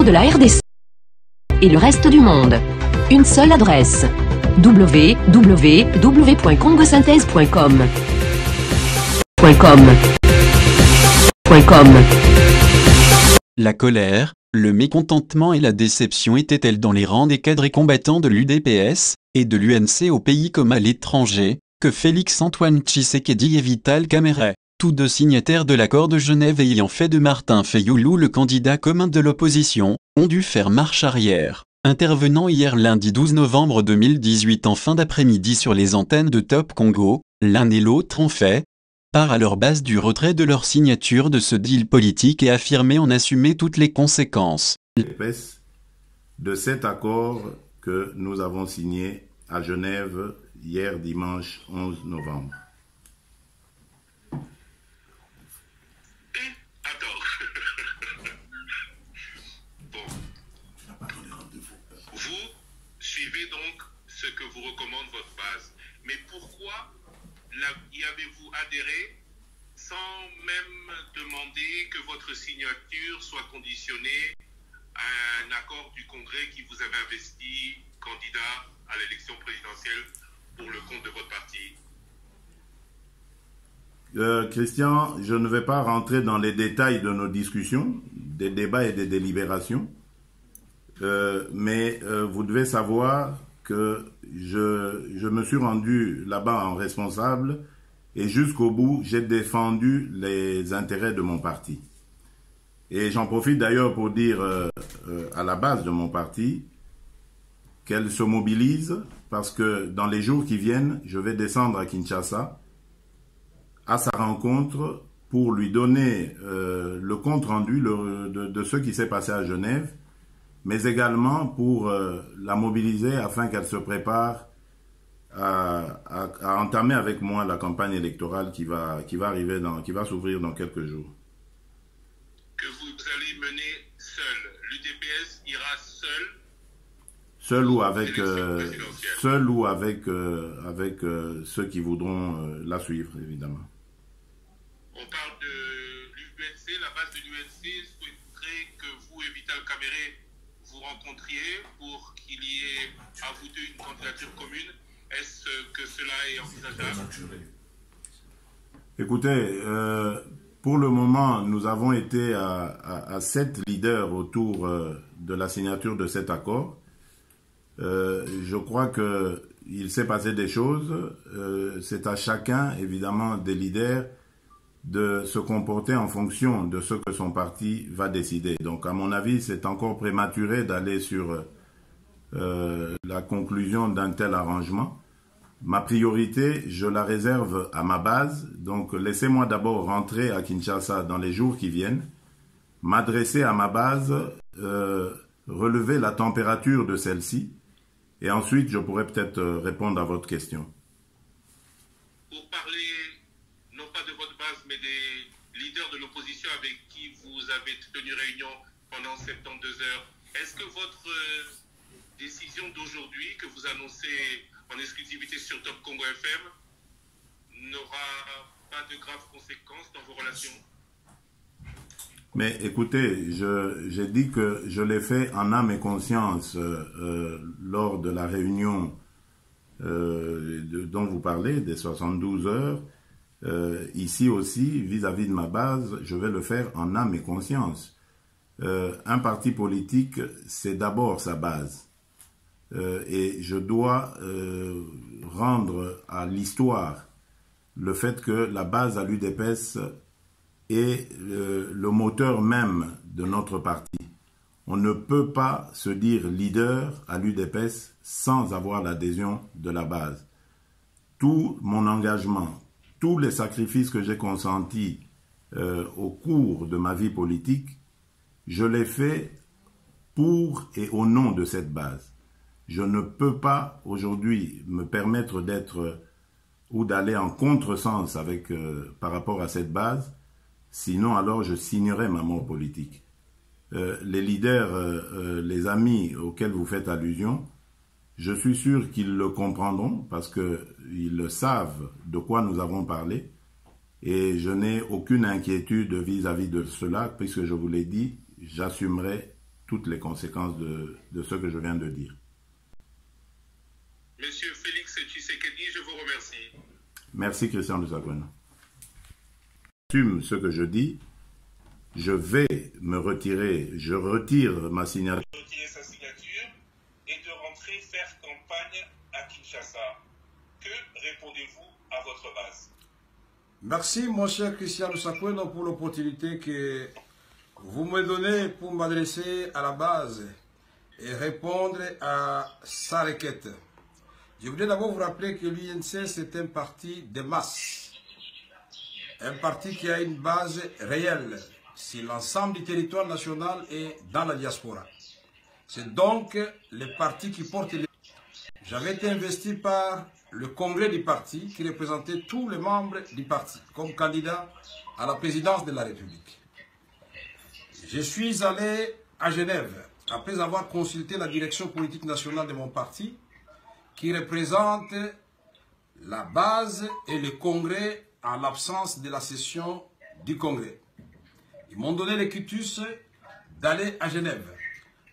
de la RDC et le reste du monde. Une seule adresse: www.congosynthèse.com. La colère, le mécontentement et la déception étaient-elles dans les rangs des cadres et combattants de l'UDPS et de l'UNC au pays comme à l'étranger, que Félix-Antoine Tshisekedi et Vital Kamerhe, tous deux signataires de l'accord de Genève ayant fait de Martin Fayulu le candidat commun de l'opposition, ont dû faire marche arrière, intervenant hier lundi 12 novembre 2018 en fin d'après-midi sur les antennes de Top Congo, l'un et l'autre ont fait part à leur base du retrait de leur signature de ce deal politique et affirmé en assumer toutes les conséquences. De cet accord que nous avons signé à Genève hier dimanche 11 novembre. Attends. Bon. Vous suivez donc ce que vous recommande votre base. Mais pourquoi y avez-vous adhéré sans même demander que votre signature soit conditionnée à un accord du Congrès qui vous avait investi candidat à l'élection présidentielle pour le compte de votre parti? Christian, je ne vais pas rentrer dans les détails de nos discussions, des débats et des délibérations, mais vous devez savoir que je me suis rendu là-bas en responsable et jusqu'au bout, j'ai défendu les intérêts de mon parti. Et j'en profite d'ailleurs pour dire à la base de mon parti qu'elle se mobilise parce que dans les jours qui viennent, je vais descendre à Kinshasa à sa rencontre pour lui donner le compte-rendu de ce qui s'est passé à Genève, mais également pour la mobiliser afin qu'elle se prépare à entamer avec moi la campagne électorale qui va s'ouvrir dans quelques jours. Que vous allez mener seul. L'UDPS ira seul. Seul ou avec ceux qui voudront la suivre, évidemment. On parle de l'UNC, la base de l'UNC souhaiterait que vous et Vital Kamerhe vous rencontriez pour qu'il y ait à vous deux une candidature commune. Est-ce que cela est envisageable? Écoutez, pour le moment, nous avons été à 7 leaders autour de la signature de cet accord. Je crois qu'il s'est passé des choses. C'est à chacun, évidemment, des leaders de se comporter en fonction de ce que son parti va décider. Donc, à mon avis, c'est encore prématuré d'aller sur la conclusion d'un tel arrangement. Ma priorité, je la réserve à ma base. Donc, laissez-moi d'abord rentrer à Kinshasa dans les jours qui viennent, m'adresser à ma base, relever la température de celle-ci, et ensuite, je pourrais peut-être répondre à votre question. Pour parler, non pas de votre base, mais des leaders de l'opposition avec qui vous avez tenu réunion pendant 72 heures, est-ce que votre décision d'aujourd'hui, que vous annoncez en exclusivité sur Top Congo FM, n'aura pas de graves conséquences dans vos relations? Mais écoutez, j'ai dit que je l'ai fait en âme et conscience lors de la réunion dont vous parlez, des 72 heures. Ici aussi, vis-à-vis de ma base, je vais le faire en âme et conscience. Un parti politique, c'est d'abord sa base. Et je dois rendre à l'histoire le fait que la base à l'UDPS est le moteur même de notre parti. On ne peut pas se dire leader à l'UDPS sans avoir l'adhésion de la base. Tout mon engagement, tous les sacrifices que j'ai consentis au cours de ma vie politique, je les fais pour et au nom de cette base. Je ne peux pas aujourd'hui me permettre d'être ou d'aller en contresens avec par rapport à cette base, sinon alors je signerai ma mort politique. Les leaders, les amis auxquels vous faites allusion, je suis sûr qu'ils le comprendront parce qu'ils le savent de quoi nous avons parlé et je n'ai aucune inquiétude vis-à-vis de cela puisque je vous l'ai dit, j'assumerai toutes les conséquences de ce que je viens de dire. Monsieur Félix Tshisekedi, je vous remercie. Merci Christian Lusakwena. J'assume ce que je dis. Je vais me retirer, je retire ma signature. Retirer sa signature et de rentrer faire campagne à Kinshasa. Que répondez-vous à votre base? Merci mon cher Christian Lusakwena pour l'opportunité que vous me donnez pour m'adresser à la base et répondre à sa requête. Je voudrais d'abord vous rappeler que l'UNC c'est un parti de masse. Un parti qui a une base réelle sur l'ensemble du territoire national et dans la diaspora. C'est donc le parti qui porte les... J'avais été investi par le congrès du parti qui représentait tous les membres du parti comme candidat à la présidence de la République. Je suis allé à Genève après avoir consulté la direction politique nationale de mon parti qui représente la base et le congrès en l'absence de la session du congrès. Ils m'ont donné le quitus d'aller à Genève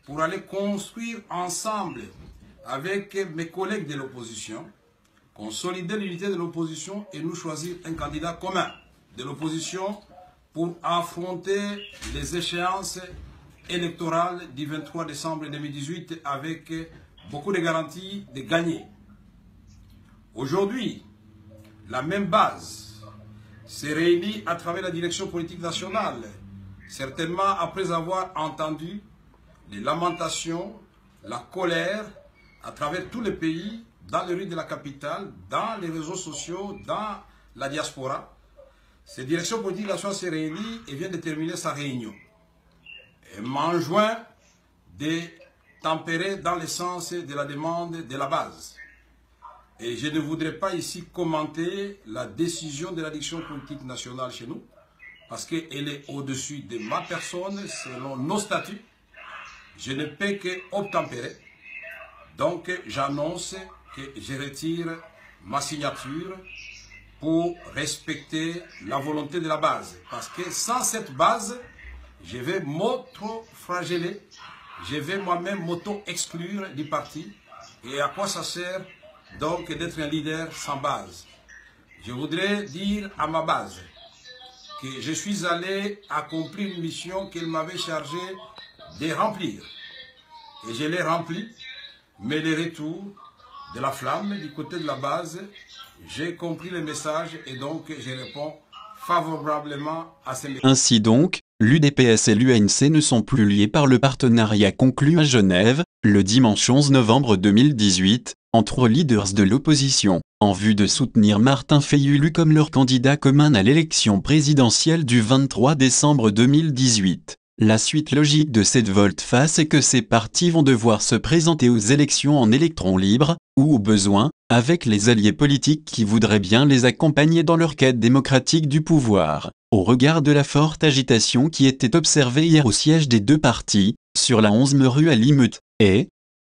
pour aller construire ensemble avec mes collègues de l'opposition, consolider l'unité de l'opposition et nous choisir un candidat commun de l'opposition pour affronter les échéances électorales du 23 décembre 2018 avec beaucoup de garanties de gagner. Aujourd'hui, la même base s'est réunie à travers la direction politique nationale, certainement après avoir entendu les lamentations, la colère à travers tous les pays, dans les rues de la capitale, dans les réseaux sociaux, dans la diaspora. Cette direction politique nationale s'est réunie et vient de terminer sa réunion. Elle m'enjoint de tempérer dans le sens de la demande de la base. Et je ne voudrais pas ici commenter la décision de la direction politique nationale chez nous, parce qu'elle est au-dessus de ma personne, selon nos statuts. Je ne peux qu'obtempérer. Donc, j'annonce que je retire ma signature pour respecter la volonté de la base. Parce que sans cette base, je vais m'auto-flageller, je vais moi-même m'auto-exclure du parti. Et à quoi ça sert donc d'être un leader sans base? Je voudrais dire à ma base que je suis allé accomplir une mission qu'elle m'avait chargé de remplir. Et je l'ai remplie, mais le retour de la flamme du côté de la base, j'ai compris le message et donc je réponds favorablement à ces messages. Ainsi donc, l'UDPS et l'UNC ne sont plus liés par le partenariat conclu à Genève, le dimanche 11 novembre 2018, entre leaders de l'opposition, en vue de soutenir Martin Fayulu comme leur candidat commun à l'élection présidentielle du 23 décembre 2018. La suite logique de cette volte-face est que ces partis vont devoir se présenter aux élections en électrons libres, ou au besoin, avec les alliés politiques qui voudraient bien les accompagner dans leur quête démocratique du pouvoir. Au regard de la forte agitation qui était observée hier au siège des deux partis, sur la 11e rue à Limut, et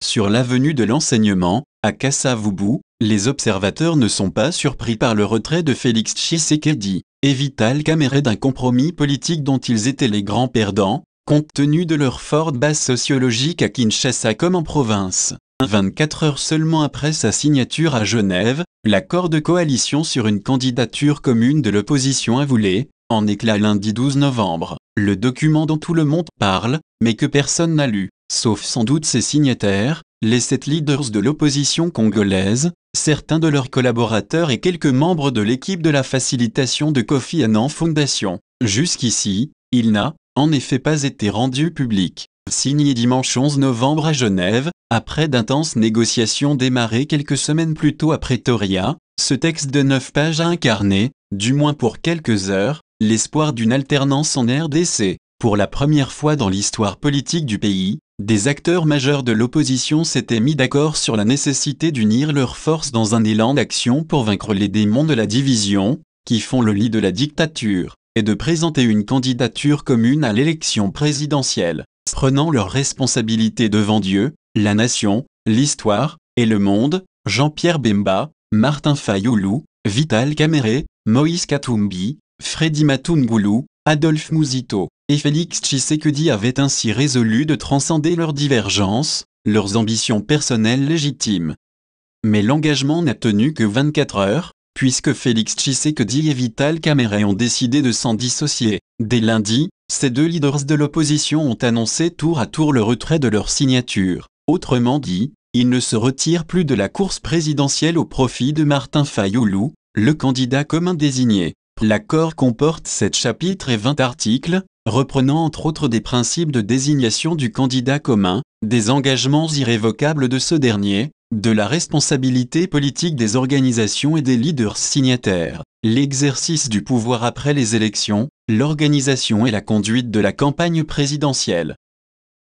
sur l'avenue de l'Enseignement, à Kasavubu, les observateurs ne sont pas surpris par le retrait de Félix Tshisekedi et Vital Kamerhe d'un compromis politique dont ils étaient les grands perdants, compte tenu de leur forte base sociologique à Kinshasa comme en province. 24 heures seulement après sa signature à Genève, l'accord de coalition sur une candidature commune de l'opposition a volé en éclat lundi 12 novembre. Le document dont tout le monde parle, mais que personne n'a lu, sauf sans doute ses signataires, les 7 leaders de l'opposition congolaise, certains de leurs collaborateurs et quelques membres de l'équipe de la facilitation de Kofi Annan Foundation. Jusqu'ici, il n'a, en effet, pas été rendu public. Signé dimanche 11 novembre à Genève, après d'intenses négociations démarrées quelques semaines plus tôt à Pretoria, ce texte de 9 pages a incarné, du moins pour quelques heures, l'espoir d'une alternance en RDC. Pour la première fois dans l'histoire politique du pays, des acteurs majeurs de l'opposition s'étaient mis d'accord sur la nécessité d'unir leurs forces dans un élan d'action pour vaincre les démons de la division, qui font le lit de la dictature, et de présenter une candidature commune à l'élection présidentielle, prenant leurs responsabilités devant Dieu, la nation, l'histoire, et le monde. Jean-Pierre Bemba, Martin Fayulu, Vital Kamerhe, Moïse Katumbi, Freddy Matungulu, Adolphe Mouzito. et Félix Tshisekedi avaient ainsi résolu de transcender leurs divergences, leurs ambitions personnelles légitimes. Mais l'engagement n'a tenu que 24 heures, puisque Félix Tshisekedi et Vital Kamerhe ont décidé de s'en dissocier. Dès lundi, ces deux leaders de l'opposition ont annoncé tour à tour le retrait de leur signature. Autrement dit, ils ne se retirent plus de la course présidentielle au profit de Martin Fayulu, le candidat commun désigné. L'accord comporte 7 chapitres et 20 articles, reprenant entre autres des principes de désignation du candidat commun, des engagements irrévocables de ce dernier, de la responsabilité politique des organisations et des leaders signataires, l'exercice du pouvoir après les élections, l'organisation et la conduite de la campagne présidentielle.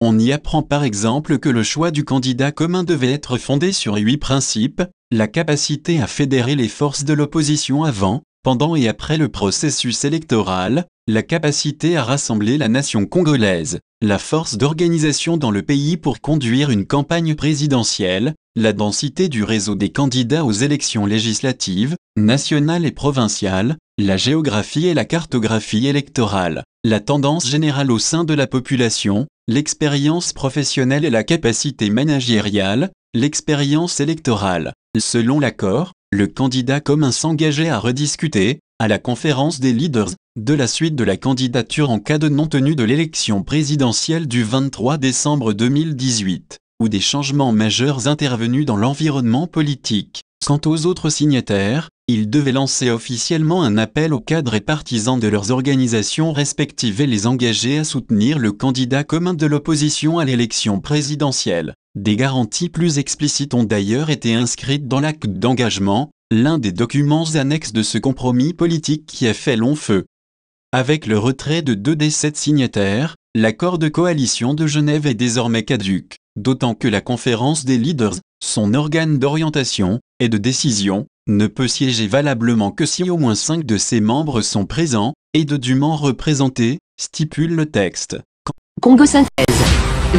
On y apprend par exemple que le choix du candidat commun devait être fondé sur 8 principes, la capacité à fédérer les forces de l'opposition avant, pendant et après le processus électoral, la capacité à rassembler la nation congolaise, la force d'organisation dans le pays pour conduire une campagne présidentielle, la densité du réseau des candidats aux élections législatives, nationales et provinciales, la géographie et la cartographie électorale, la tendance générale au sein de la population, l'expérience professionnelle et la capacité managériale, l'expérience électorale. Selon l'accord, le candidat commun s'engageait à rediscuter, à la conférence des leaders, de la suite de la candidature en cas de non-tenue de l'élection présidentielle du 23 décembre 2018, ou des changements majeurs intervenus dans l'environnement politique. Quant aux autres signataires, ils devaient lancer officiellement un appel aux cadres et partisans de leurs organisations respectives et les engager à soutenir le candidat commun de l'opposition à l'élection présidentielle. Des garanties plus explicites ont d'ailleurs été inscrites dans l'acte d'engagement, l'un des documents annexes de ce compromis politique qui a fait long feu. Avec le retrait de 2 des 7 signataires, l'accord de coalition de Genève est désormais caduc, d'autant que la conférence des leaders, son organe d'orientation et de décision, ne peut siéger valablement que si au moins 5 de ses membres sont présents et dûment représentés, stipule le texte. Congo Synthèse.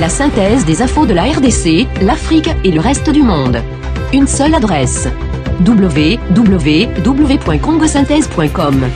La synthèse des infos de la RDC, l'Afrique et le reste du monde. Une seule adresse. www.congosynthèse.com.